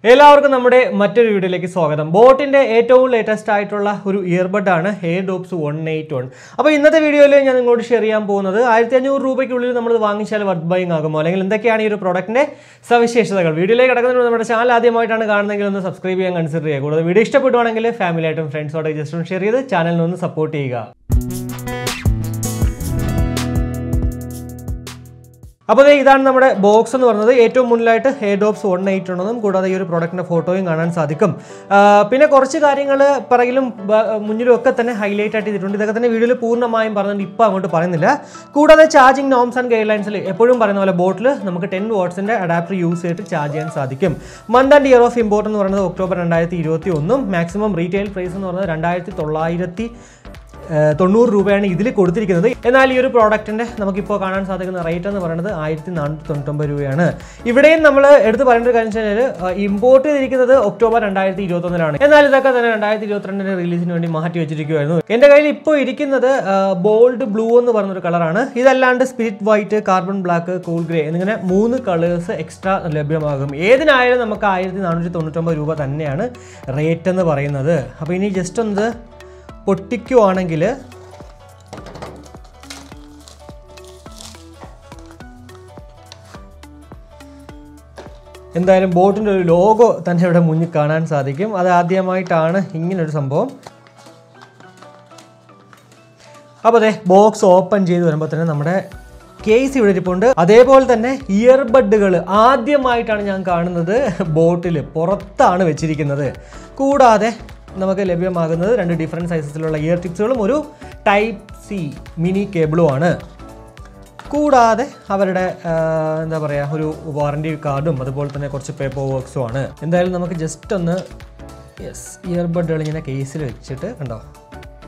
എല്ലാവർക്കും നമ്മുടെ മറ്റൊരു വീഡിയോയിലേക്ക് സ്വാഗതം. ബോട്ടിന്റെ ഏറ്റവും ലേറ്റസ്റ്റ് ആയിട്ടുള്ള ഒരു ഇയർബഡ് ആണ് Airdopes 181. അപ്പോൾ ഇന്നത്തെ വീഡിയോയിൽ ഞാൻ നിങ്ങളോട് ഷെയർ ചെയ്യാൻ പോകുന്നത് 1500 രൂപയ്ക്കുള്ളിൽ നമ്മൾ വാങ്ങിച്ചാൽ വർത്ത് ബൈങ് ആകുമോ, അല്ലെങ്കിൽ എന്തൊക്കെയാണ് ഈ ഒരു പ്രൊഡക്റ്റിന്റെ സവിശേഷതകൾ. വീഡിയോയിലേക്ക് കിടക്കുന്നതിന് നമ്മുടെ ചാനൽ ആദ്യമായിട്ടാണ് കാണുന്നതെങ്കിൽ ഒന്ന് സബ്സ്ക്രൈബ് ചെയ്യാൻ കൺസിഡർ ചെയ്യുക. കൂടാതെ വീഡിയോ ഇഷ്ടപ്പെടുവാണെങ്കിൽ ഫാമിലിയായിട്ടും ഫ്രണ്ട്സോടെ ജസ്റ്റ് ഒന്ന് ഷെയർ ചെയ്ത് ചാനലിനെ ഒന്ന് സപ്പോർട്ട് ചെയ്യുക. അപ്പോൾ ഇതാണ് നമ്മുടെ ബോക്സ് എന്ന് പറയുന്നത്. ഏറ്റവും മുന്നിലായിട്ട് Airdopes 181 ഉണ്ടെന്നും കൂടാതെ ഈ ഒരു പ്രോഡക്റ്റിൻ്റെ ഫോട്ടോയും കാണാൻ സാധിക്കും. പിന്നെ കുറച്ച് കാര്യങ്ങൾ പിറകിലും മുന്നിലും ഒക്കെ തന്നെ ഹൈലൈറ്റ് ആയിട്ട് ചെയ്തിട്ടുണ്ട്. ഇതൊക്കെ തന്നെ വീഡിയോയിൽ പൂർണ്ണമായും പറഞ്ഞിട്ട് ഇപ്പോൾ അങ്ങോട്ട് പറയുന്നില്ല. കൂടാതെ ചാർജിങ് നോംസ് ആൻഡ് ഗൈഡ് ലൈൻസിൽ എപ്പോഴും പറയുന്ന പോലെ ബോട്ടിൽ നമുക്ക് 10 വാട്ട്സിൻ്റെ അഡാപ്റ്റർ യൂസ് ചെയ്തിട്ട് ചാർജ് ചെയ്യാൻ സാധിക്കും. Month and year of import എന്ന് പറയുന്നത് ഒക്ടോബർ 2021. മാക്സിമം റീറ്റെയിൽ പ്രൈസ് എന്ന് പറയുന്നത് 2990 രൂപയാണ് ഇതിൽ കൊടുത്തിരിക്കുന്നത്. എന്നാൽ ഈ ഒരു പ്രോഡക്റ്റിൻ്റെ നമുക്കിപ്പോൾ കാണാൻ സാധിക്കുന്ന റേറ്റ് എന്ന് പറയുന്നത് 1499 രൂപയാണ്. ഇവിടെയും നമ്മൾ എടുത്ത് പറയേണ്ട ഒരു കാര്യം വെച്ചാൽ ഇമ്പോർട്ട് ചെയ്തിരിക്കുന്നത് ഒക്ടോബർ 2021. എന്നാൽ ഇതൊക്കെ തന്നെ 2022 റിലീസിന് വേണ്ടി മാറ്റി വെച്ചിരിക്കുകയായിരുന്നു. എൻ്റെ കയ്യിൽ ഇപ്പോൾ ഇരിക്കുന്നത് ബോൾഡ് ബ്ലൂ എന്ന് പറഞ്ഞൊരു കളറാണ്. ഇതല്ലാണ്ട് spirit white, carbon black, cool grey എന്നിങ്ങനെ 3 കളേഴ്സ് എക്സ്ട്രാ ലഭ്യമാകും. ഏതിനായാലും നമുക്ക് 1499 രൂപ തന്നെയാണ് റേറ്റ് എന്ന് പറയുന്നത്. അപ്പോൾ ഇനി ജസ്റ്റ് ഒന്ന് പൊട്ടിക്കുവാണെങ്കിൽ എന്തായാലും ബോട്ടിൻ്റെ ഒരു ലോഗോ തന്നെ ഇവിടെ മുന്നിൽ കാണാൻ സാധിക്കും. അത് ആദ്യമായിട്ടാണ് ഇങ്ങനൊരു സംഭവം. അപ്പോൾ അതെ ബോക്സ് ഓപ്പൺ ചെയ്ത് വരുമ്പോൾ തന്നെ നമ്മുടെ കേസ് ഇവിടെ ഇരിപ്പുണ്ട്. അതേപോലെ തന്നെ ഇയർബഡുകൾ ആദ്യമായിട്ടാണ് ഞാൻ കാണുന്നത് ബോട്ടിൽ പുറത്താണ് വെച്ചിരിക്കുന്നത്. കൂടാതെ നമുക്ക് ലഭ്യമാകുന്നത് 2 ഡിഫറെൻറ്റ് സൈസസിലുള്ള ഇയർ ടിപ്സുകളും ഒരു ടൈപ്പ് സി മിനി കേബിളുമാണ്. കൂടാതെ അവരുടെ എന്താ പറയുക ഒരു വാറണ്ടി കാർഡും അതുപോലെ തന്നെ കുറച്ച് പേപ്പർ വർക്ക്സും ആണ്. എന്തായാലും നമുക്ക് ജസ്റ്റ് ഒന്ന് ഇയർബഡുകൾ ഇങ്ങനെ കേസിൽ വെച്ചിട്ട് കണ്ടോ,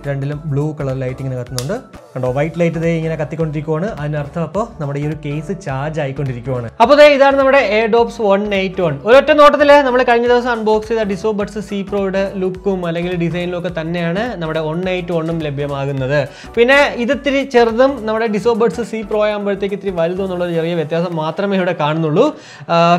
രണ്ടിലും ബ്ലൂ കളർ ലൈറ്റ് ഇങ്ങനെ കത്തുന്നുണ്ട്. കണ്ടോ, വൈറ്റ് ലൈറ്റ് ഇതേ ഇങ്ങനെ കത്തിക്കൊണ്ടിരിക്കുവാണ്. അതിനർത്ഥം അപ്പോൾ നമ്മുടെ ഈ ഒരു കേസ് ചാർജ് ആയിക്കൊണ്ടിരിക്കുവാണ്. അപ്പോൾ ഇതാണ് നമ്മുടെ Airdopes 181. ഒരൊറ്റ നോട്ടത്തിൽ നമ്മൾ കഴിഞ്ഞ ദിവസം അൺബോക്സ് ചെയ്ത Earbuds C Proയുടെ ലുക്കും അല്ലെങ്കിൽ ഡിസൈനിലും ഒക്കെ തന്നെയാണ് നമ്മുടെ 181 ലഭ്യമാകുന്നത്. പിന്നെ ഇതിത്തിരി ചെറുതും നമ്മുടെ Earbuds C Pro ആകുമ്പോഴത്തേക്ക് ഇത്തിരി വലുതും എന്നുള്ള ചെറിയ വ്യത്യാസം മാത്രമേ ഇവിടെ കാണുന്നുള്ളൂ.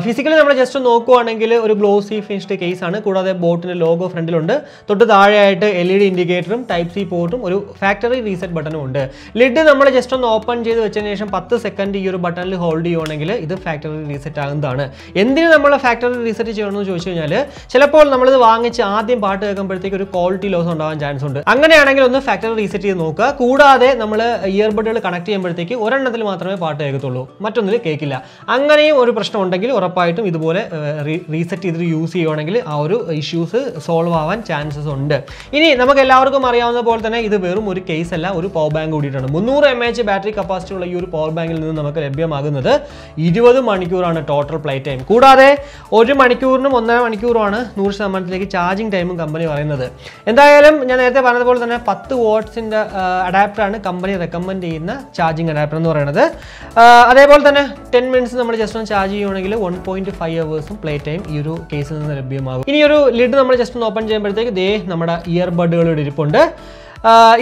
ഫിസിക്കലി നമ്മൾ ജസ്റ്റ് നോക്കുവാണെങ്കിൽ ഒരു ഗ്ലോസി ഫിനിഷ്ഡ് കേസാണ്. കൂടാതെ ബോട്ടിൻ്റെ ലോഗോ ഫ്രണ്ടിലുണ്ട്. തൊട്ട് താഴെയായിട്ട് LED ഇൻഡിക്കേറ്ററും ടൈപ്പ് സി പോർട്ടും ഒരു ഫാക്ടറി റീസെറ്റ് ബട്ടണും ഉണ്ട്. ലിഡ് നമ്മൾ ജസ്റ്റ് ഒന്ന് ഓപ്പൺ ചെയ്ത് വെച്ചതിന് ശേഷം 10 സെക്കൻഡ് ഈ ഒരു ബട്ടണിൽ ഹോൾഡ് ചെയ്യുവാണെങ്കിൽ ഇത് ഫാക്ടറി റീസെറ്റ് ആകുന്നതാണ്. എന്തിന് നമ്മൾ ഫാക്ടറി റീസെറ്റ് ചെയ്യണമെന്ന് ചോദിച്ചു കഴിഞ്ഞാൽ ചിലപ്പോൾ നമ്മളിത് വാങ്ങിച്ച് ആദ്യം പാട്ട് കേൾക്കുമ്പോഴത്തേക്ക് ഒരു ക്വാളിറ്റി ലോസ് ഉണ്ടാകാൻ ചാൻസ് ഉണ്ട്. അങ്ങനെയാണെങ്കിൽ ഒന്ന് ഫാക്ടറി റീസെറ്റ് ചെയ്ത് നോക്കുക. കൂടാതെ നമ്മൾ ഇയർബഡുകൾ കണക്ട് ചെയ്യുമ്പോഴത്തേക്ക് ഒരെണ്ണത്തിൽ മാത്രമേ പാട്ട് കേൾക്കത്തുള്ളൂ, മറ്റൊന്നിൽ കേൾക്കില്ല. അങ്ങനെയും ഒരു പ്രശ്നം ഉണ്ടെങ്കിൽ ഉറപ്പായിട്ടും ഇതുപോലെ റീസെറ്റ് ചെയ്തിട്ട് യൂസ് ചെയ്യുവാണെങ്കിൽ ആ ഒരു ഇഷ്യൂസ് സോൾവ് ആവാൻ ചാൻസസ് ഉണ്ട്. ഇനി നമുക്ക് എല്ലാവർക്കും അറിയാവുന്ന പോലെ തന്നെ ഇത് വെറും ഒരു കേസ് അല്ല, ഒരു പവർ ബാങ്ക് കൂടിയിട്ടാണ്. 300 mAh ബാറ്ററി കപ്പാസിറ്റി ഉള്ള ഈ ഒരു പവർ ബാങ്കിൽ നിന്ന് നമുക്ക് ലഭ്യമാകുന്നത് 20 മണിക്കൂറാണ് ടോട്ടൽ പ്ലേ ടൈം. കൂടാതെ 1 മണിക്കൂറിനും 1.5 മണിക്കൂറുമാണ് 100% ചാർജിങ് ടൈമും കമ്പനി പറയുന്നത്. എന്തായാലും ഞാൻ നേരത്തെ പറഞ്ഞതുപോലെ തന്നെ 10 വാട്ട്സിൻ്റെ അഡാപ്റ്ററാണ് കമ്പനി റെക്കമെൻഡ് ചെയ്യുന്ന ചാർജിങ് അഡാപ്റ്റർ എന്ന് പറയുന്നത്. അതേപോലെ തന്നെ 10 മിനിറ്റ്സ് നമ്മൾ ജസ്റ്റ് ഒന്ന് ചാർജ് ചെയ്യുകയാണെങ്കിൽ 1.5 അവേഴ്സും പ്ലേ ടൈം ഈ ഒരു കേസിൽ നിന്ന് ലഭ്യമാകും. ഇനി ഒരു ലിഡ് നമ്മൾ ജസ്റ്റ് ഒന്ന് ഓപ്പൺ ചെയ്യുമ്പോഴത്തേക്ക് നമ്മുടെ ഇയർബഡുകൾ ഇരിപ്പുണ്ട്.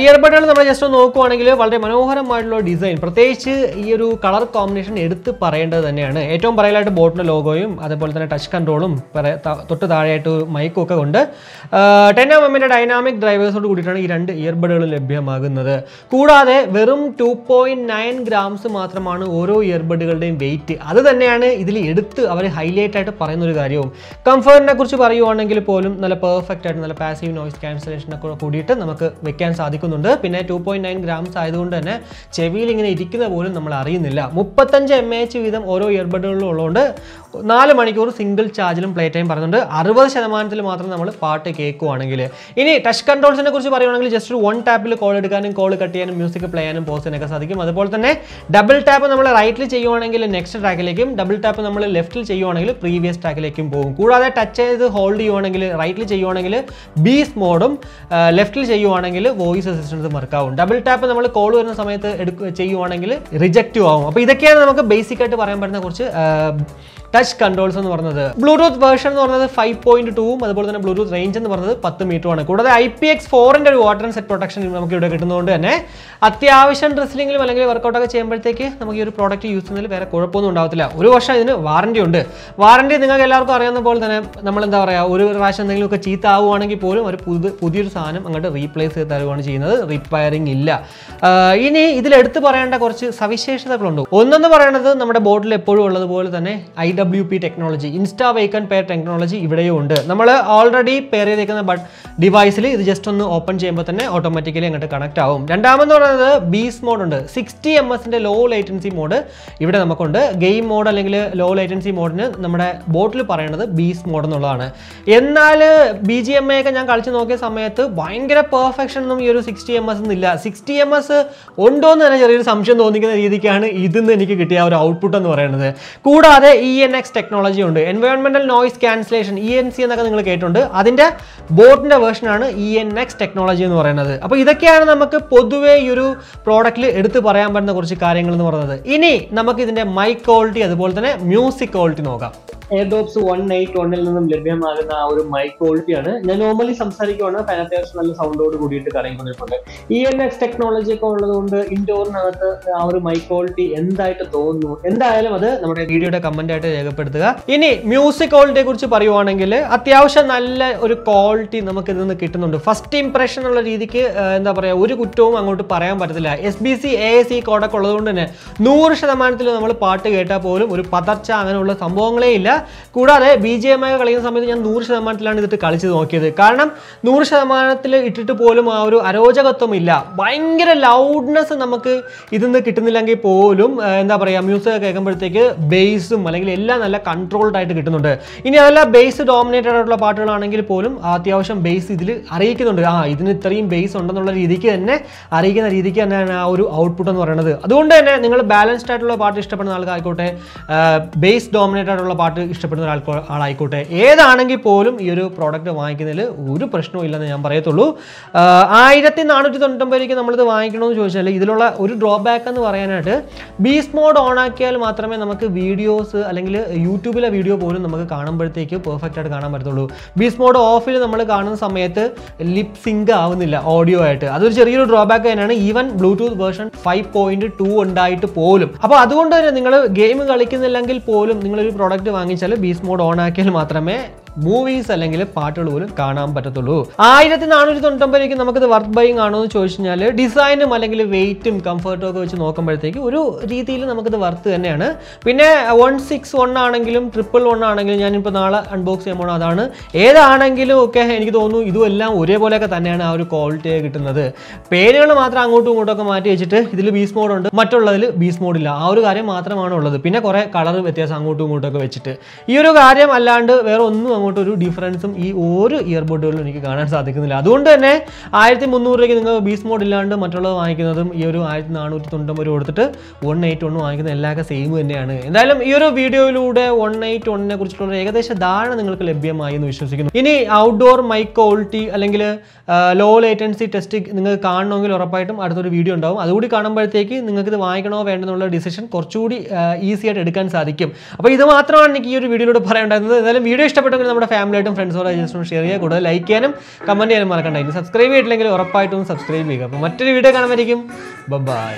ഇയർബഡുകൾ നമ്മൾ ജസ്റ്റ് നോക്കുവാണെങ്കിൽ വളരെ മനോഹരമായിട്ടുള്ള ഡിസൈൻ, പ്രത്യേകിച്ച് ഈ ഒരു കളർ കോമ്പിനേഷൻ എടുത്ത് പറയേണ്ടത് തന്നെയാണ്. ഏറ്റവും പറയലായിട്ട് ബോട്ടിൻ്റെ ലോഗോയും അതേപോലെ തന്നെ ടച്ച് കൺട്രോളും തൊട്ട് താഴെയായിട്ട് മൈക്കും ഒക്കെ ഉണ്ട്. 10 mm ഡൈനാമിക് ഡ്രൈവേഴ്സോട് കൂടിയിട്ടാണ് ഈ 2 ഇയർബഡുകൾ ലഭ്യമാകുന്നത്. കൂടാതെ വെറും 2.9 ഗ്രാംസ് മാത്രമാണ് ഓരോ ഇയർബഡുകളുടെയും വെയിറ്റ്. അത് തന്നെയാണ് ഇതിൽ എടുത്ത് അവർ ഹൈലൈറ്റ് ആയിട്ട് പറയുന്ന ഒരു കാര്യവും. കംഫർട്ടിനെ കുറിച്ച് പറയുവാണെങ്കിൽ പോലും നല്ല പെർഫെക്റ്റ് ആയിട്ട് നല്ല പാസീവ് നോയിസ് ക്യാൻസലേഷനൊക്കെ കൂടിയിട്ട് നമുക്ക് വെക്കാൻ സാധിക്കുന്നുണ്ട്. പിന്നെ 2.9 ഗ്രാംസ് ആയതുകൊണ്ട് തന്നെ ചെവിയിൽ ഇങ്ങനെ ഇരിക്കുന്ന പോലും നമ്മൾ അറിയുന്നില്ല. 35 mAh വീതം ഓരോ ഇയർബഡുകളിലും ഉള്ളതുകൊണ്ട് 4 മണിക്കൂർ സിംഗിൾ ചാർജിലും പ്ലേ ടൈം പറയുന്നുണ്ട്. 60% മാത്രം നമ്മൾ പാട്ട് കേൾക്കുവാണെങ്കിൽ. ഇനി ടച്ച് കൺട്രോൾസിനെ കുറിച്ച് പറയുവാണെങ്കിൽ ജസ്റ്റ് 1 ടാപ്പിൽ കോൾ എടുക്കാനും കോൾ കട്ട് ചെയ്യാനും മ്യൂസിക് പ്ലേ ചെയ്യാനും പോസ് ചെയ്യാനൊക്കെ സാധിക്കും. അതുപോലെ തന്നെ ഡബിൾ ടാപ്പ് നമ്മൾ റൈറ്റിൽ ചെയ്യുവാണെങ്കിൽ നെക്സ്റ്റ് ട്രാക്കിലേക്കും, ഡബിൾ ടാപ്പ് നമ്മൾ ലെഫ്റ്റിൽ ചെയ്യുവാണെങ്കിൽ പ്രീവിയസ് ട്രാക്കിലേക്കും പോകും. കൂടാതെ ടച്ച് ചെയ്ത് ഹോൾഡ് ചെയ്യുവാണെങ്കിൽ റൈറ്റിൽ ചെയ്യുവാണെങ്കിൽ ബീസ് മോഡും, ലെഫ്റ്റിൽ ചെയ്യുവാണെങ്കിൽ വോയിസ് അസിസ്റ്റൻസ് വർക്കാവും. ഡബിൾ ടാപ്പ് നമ്മൾ കോൾ വരുന്ന സമയത്ത് ചെയ്യുവാണെങ്കിൽ റിജക്റ്റും ആവും. അപ്പോൾ ഇതൊക്കെയാണ് നമുക്ക് ബേസിക് ആയിട്ട് പറയാൻ പറ്റുന്ന കുറച്ച് ടച്ച് കൺട്രോൾസ് എന്ന് പറയുന്നത്. ബ്ലൂടൂത്ത് വേർഷൻ എന്ന് പറയുന്നത് 5.2 അതുപോലെ തന്നെ ബ്ലൂടൂത്ത് റേഞ്ച് എന്ന് പറയുന്നത് 10 മീറ്ററുമാണ്. കൂടാതെ IPX4ന്റെ ഒരു വാട്ടർ ആൻഡ് സെറ്റ് പ്രൊട്ടക്ഷൻ നമുക്ക് ഇവിടെ കിട്ടുന്നതുകൊണ്ട് തന്നെ അത്യാവശ്യം ഡ്രസ്സിലെങ്കിലും അല്ലെങ്കിൽ വർക്കൗട്ടൊക്കെ ചെയ്യുമ്പോഴത്തേക്ക് നമുക്ക് ഈ ഒരു പ്രോഡക്റ്റ് യൂസ് ചെയ്യുന്നതിൽ വേറെ കുഴപ്പമൊന്നും ഉണ്ടാവത്തില്ല. ഒരു വർഷം ഇതിന് വാറണ്ടി ഉണ്ട്. വാറണ്ടി നിങ്ങൾക്ക് എല്ലാവർക്കും അറിയാവുന്ന പോലെ തന്നെ നമ്മൾ എന്താ പറയുക, ഒരു പ്രാവശ്യം എന്തെങ്കിലുമൊക്കെ ചീത്ത ആവുകയാണെങ്കിൽ പോലും ഒരു പുതിയൊരു സാധനം അങ്ങോട്ട് റീപ്ലേസ് ചെയ്ത് തരുകയാണ് ചെയ്യുന്നത്. റിപ്പയറിംഗ് ഇല്ല. ഇനി ഇതിലെടുത്ത് പറയേണ്ട കുറച്ച് സവിശേഷതകളുണ്ട്. ഒന്നെന്ന് പറയുന്നത് നമ്മുടെ ബോട്ടിൽ എപ്പോഴും ഉള്ളതുപോലെ തന്നെ IWP technology, insta വെയ്ക്ക് and pair technology ഇവിടെയും ഉണ്ട്. നമ്മൾ ഓൾറെഡി പെയർ ചെയ്തേക്കുന്ന ഡിവൈസിൽ ഇത് ജസ്റ്റ് ഒന്ന് ഓപ്പൺ ചെയ്യുമ്പോൾ തന്നെ ഓട്ടോമാറ്റിക്കലി അങ്ങോട്ട് കണക്ട് ആവും. രണ്ടാമെന്ന് പറയുന്നത് ബീസ്റ്റ് മോഡ് ഉണ്ട്. 60 ms ലോ ലേറ്റൻസി മോഡ് ഇവിടെ നമുക്കുണ്ട്. ഗെയിം മോഡ് അല്ലെങ്കിൽ ലോ ലേറ്റൻസി മോഡിന് നമ്മുടെ ബോട്ടിൽ പറയുന്നത് ബീസ്റ്റ് മോഡ് എന്നുള്ളതാണ്. എന്നാൽ BGMI ഒക്കെ ഞാൻ കളിച്ച് നോക്കിയ സമയത്ത് ഭയങ്കര പെർഫെക്ഷൻ ഒന്നും ഈ ഒരു 60 ms ഇല്ല. 60 ms ഉണ്ടോ എന്ന് തന്നെ ചെറിയൊരു സംശയം തോന്നിക്കുന്ന രീതിക്കാണ് ഇതിന്ന് എനിക്ക് കിട്ടിയ ഒരു ഔട്ട്പുട്ട് എന്ന് പറയുന്നത്. കൂടാതെ ENX ടെക്നോളജി ഉണ്ട്. എൻവയോൺമെന്റൽ നോയ്സ് ക്യാൻസലേഷൻ, ENC എന്നൊക്കെ നിങ്ങൾ കേട്ടിട്ടുണ്ട്. അതിന്റെ ബോട്ടിന്റെ വേർഷനാണ് ENX ടെക്നോളജി എന്ന് പറയുന്നത്. അപ്പോൾ ഇതൊക്കെയാണ് നമുക്ക് പൊതുവേ ഈ ഒരു പ്രോഡക്റ്റിൽ എടുത്ത് പറയാൻ പറ്റുന്ന കുറച്ച് കാര്യങ്ങൾ എന്ന് പറയുന്നത്. ഇനി നമുക്ക് ഇതിന്റെ മൈക്ക് ക്വാളിറ്റി അതുപോലെ തന്നെ മ്യൂസിക് ക്വാളിറ്റി നോക്കാം. Airdopes 181 നിന്നും ലഭ്യമാകുന്ന ആ ഒരു മൈക്ക് ക്വാളിറ്റിയാണ്. ഞാൻ നോർമലി സംസാരിക്കുവാണ്, അത്യാവശ്യം നല്ല സൗണ്ടോട് കൂടിയിട്ട് കറങ്ങിക്കൊണ്ടിരിപ്പുണ്ട്. ENX ടെക്നോളജി ഒക്കെ ഉള്ളതുകൊണ്ട് ഇൻഡോറിനകത്ത് ആ ഒരു മൈക്ക് ക്വാളിറ്റി എന്തായിട്ട് തോന്നുന്നു, എന്തായാലും അത് നമ്മുടെ വീഡിയോയുടെ കമന്റ് ആയിട്ട് രേഖപ്പെടുത്തുക. ഇനി മ്യൂസിക് ക്വാളിറ്റിയെ കുറിച്ച് പറയുവാണെങ്കിൽ അത്യാവശ്യം നല്ല ഒരു ക്വാളിറ്റി നമുക്ക് ഇതിൽ നിന്ന് കിട്ടുന്നുണ്ട്. ഫസ്റ്റ് ഇംപ്രഷൻ ഉള്ള രീതിക്ക് എന്താ പറയുക, ഒരു കുറ്റവും അങ്ങോട്ട് പറയാൻ പറ്റത്തില്ല. SBC AAC കോഡൊക്കെ ഉള്ളതുകൊണ്ട് തന്നെ 100% നമ്മൾ പാട്ട് കേട്ടാൽ പോലും ഒരു പതർച്ച അങ്ങനെയുള്ള സംഭവങ്ങളേ ഇല്ല. കൂടാതെ BGMI കളിക്കുന്ന സമയത്ത് ഞാൻ 100% ഇതിട്ട് കളിച്ച് നോക്കിയത്. കാരണം 100% ഇട്ടിട്ട് പോലും ആ ഒരു അരോചകത്വം ഇല്ല. ഭയങ്കര ലൗഡ്നെസ് നമുക്ക് ഇതിന്ന് കിട്ടുന്നില്ലെങ്കിൽ പോലും എന്താ പറയുക, മ്യൂസിക് കേൾക്കുമ്പോഴത്തേക്ക് ബേസും അല്ലെങ്കിൽ എല്ലാം നല്ല കൺട്രോൾഡ് ആയിട്ട് കിട്ടുന്നുണ്ട്. ഇനി അതല്ല ബേസ് ഡോമിനേറ്റഡ് ആയിട്ടുള്ള പാട്ടുകളാണെങ്കിൽ പോലും അത്യാവശ്യം ബേസ് ഇതിൽ അറിയിക്കുന്നുണ്ട്. ഇതിന് ഇത്രയും ബേസ് ഉണ്ടെന്നുള്ള രീതിക്ക് തന്നെ അറിയിക്കുന്ന രീതിക്ക് തന്നെയാണ് ആ ഒരു ഔട്ട്പുട്ട് എന്ന് പറയുന്നത്. അതുകൊണ്ട് തന്നെ നിങ്ങൾ ബാലൻസ്ഡ് ആയിട്ടുള്ള പാട്ട് ഇഷ്ടപ്പെടുന്ന ആൾക്കായിക്കോട്ടെ, ബേസ് ഡോമിനേറ്റഡ് ആയിട്ടുള്ള പാട്ട് ഇഷ്ടപ്പെടുന്ന ആളായിക്കോട്ടെ, ഏതാണെങ്കിൽ പോലും ഈ ഒരു പ്രോഡക്റ്റ് വാങ്ങിക്കുന്നതിൽ ഒരു പ്രശ്നവും ഇല്ലെന്ന് ഞാൻ പറയത്തുള്ളൂ. 1499 നമ്മളിത് വാങ്ങിക്കണമെന്ന് ചോദിച്ചാൽ ഇതിലുള്ള ഒരു ഡ്രോബാക്ക് എന്ന് പറയാനായിട്ട് ബീസ്റ്റ് മോഡ് ഓൺ ആക്കിയാൽ മാത്രമേ നമുക്ക് വീഡിയോസ് അല്ലെങ്കിൽ യൂട്യൂബിലെ വീഡിയോ പോലും നമുക്ക് കാണുമ്പോഴത്തേക്ക് പെർഫെക്റ്റ് ആയിട്ട് കാണാൻ പറ്റത്തുള്ളൂ. ബീസ്റ്റ് മോഡ് ഓഫിൽ നമ്മൾ കാണുന്ന സമയത്ത് ലിപ് സിങ്ക് ആവുന്നില്ല ഓഡിയോ ആയിട്ട്. അതൊരു ചെറിയൊരു ഡ്രോബാക്ക് തന്നെയാണ്. ഈവൻ ബ്ലൂടൂത്ത് വേർഷൻ 5.2 ഉണ്ടായിട്ട് പോലും. അപ്പോൾ അതുകൊണ്ട് തന്നെ നിങ്ങൾ ഗെയിം കളിക്കുന്നില്ലെങ്കിൽ പോലും നിങ്ങളൊരു പ്രോഡക്റ്റ് വാങ്ങിച്ചാൽ ബീസ്റ്റ് മോഡ് ഓൺ ആക്കിയാൽ മാത്രമേ മൂവീസ് അല്ലെങ്കിൽ പാട്ടുകൾ പോലും കാണാൻ പറ്റത്തുള്ളൂ. 1499 നമുക്കിത് വർത്ത് ബൈയിങ് ആണോ എന്ന് ചോദിച്ചു കഴിഞ്ഞാൽ ഡിസൈനും അല്ലെങ്കിൽ വെയിറ്റും കംഫർട്ടും ഒക്കെ വെച്ച് നോക്കുമ്പോഴത്തേക്ക് ഒരു രീതിയിൽ നമുക്കിത് വർത്ത് തന്നെയാണ്. പിന്നെ 161 ആണെങ്കിലും 111 ആണെങ്കിലും ഞാനിപ്പോൾ നാളെ അൺബോക്സ് ചെയ്യുമ്പോൾ അതാണ് ഏതാണെങ്കിലും ഒക്കെ എനിക്ക് തോന്നുന്നു ഇതും എല്ലാം ഒരേപോലെയൊക്കെ തന്നെയാണ് ആ ഒരു ക്വാളിറ്റി കിട്ടുന്നത്. പേരുകൾ മാത്രം അങ്ങോട്ടും ഇങ്ങോട്ടൊക്കെ മാറ്റി വെച്ചിട്ട് ഇതിൽ ബീസ്റ്റ് മോഡ് ഉണ്ട്, മറ്റുള്ളതിൽ ബീസ്റ്റ് മോഡ് ഇല്ല. ആ ഒരു കാര്യം മാത്രമാണ് ഉള്ളത്. പിന്നെ കുറേ കളർ വ്യത്യാസം അങ്ങോട്ടും ഇങ്ങോട്ടൊക്കെ വെച്ചിട്ട് ഈ ഒരു കാര്യം അല്ലാണ്ട് വേറെ ഒന്നും അങ്ങോട്ടൊരു ഡിഫറൻസും ഈ ഓരോ ഇയർബഡുകളിലും എനിക്ക് കാണാൻ സാധിക്കുന്നില്ല. അതുകൊണ്ട് തന്നെ 1300 രൂപയ്ക്ക് നിങ്ങൾ ബീസ്റ്റ് മോഡ് ഇല്ലാണ്ട് മറ്റുള്ളത് വാങ്ങിക്കുന്നതും ഈ ഒരു 1499 കൊടുത്തിട്ട് 181 വാങ്ങിക്കുന്ന എല്ലാവർക്കും സെയിം തന്നെയാണ്. എന്തായാലും ഈ ഒരു വീഡിയോയിലൂടെ 181നെ കുറിച്ചിട്ടുള്ള ഏകദേശ ധാരണ നിങ്ങൾക്ക് ലഭ്യമായി എന്ന് വിശ്വസിക്കുന്നു. ഇനി ഔട്ട്ഡോർ മൈക്ക് ക്വാളിറ്റി അല്ലെങ്കിൽ ലോ ലേറ്റൻസി ടെസ്റ്റ് നിങ്ങൾക്ക് കാണണമെങ്കിൽ ഉറപ്പായിട്ടും അടുത്തൊരു വീഡിയോ ഉണ്ടാവും. അതുകൂടി കാണുമ്പോഴത്തേക്ക് നിങ്ങൾക്ക് ഇത് വാങ്ങിക്കണോ വേണ്ടെന്നുള്ള ഡിസിഷൻ കുറച്ചുകൂടി ഈസി ആയിട്ട് എടുക്കാൻ സാധിക്കും. അപ്പോൾ ഇത് മാത്രമാണ് എനിക്ക് ഈ ഒരു വീഡിയോയിലൂടെ പറയാനുണ്ടായിരുന്നത്. എന്തായാലും വീഡിയോ ഇഷ്ടപ്പെട്ടെങ്കിൽ നമ്മുടെ ഫാമിലിയായിട്ടും ഫ്രണ്ട്സോടെ ജസ്റ്റ് ഒന്ന് ഷെയർ ചെയ്യുക. കൂടുതൽ ലൈക്ക് ചെയ്യാനും കമൻറ്റ് ചെയ്യാനും മറക്കണ്ടായിരുന്നു. സബ്സ്ക്രൈബ് ചെയ്തിട്ടില്ലെങ്കിൽ ഉറപ്പായിട്ടും സബ്സ്ക്രൈബ് ചെയ്യുക. അപ്പോൾ മറ്റൊരു വീഡിയോ കാണുമായിരിക്കും. ബൈ.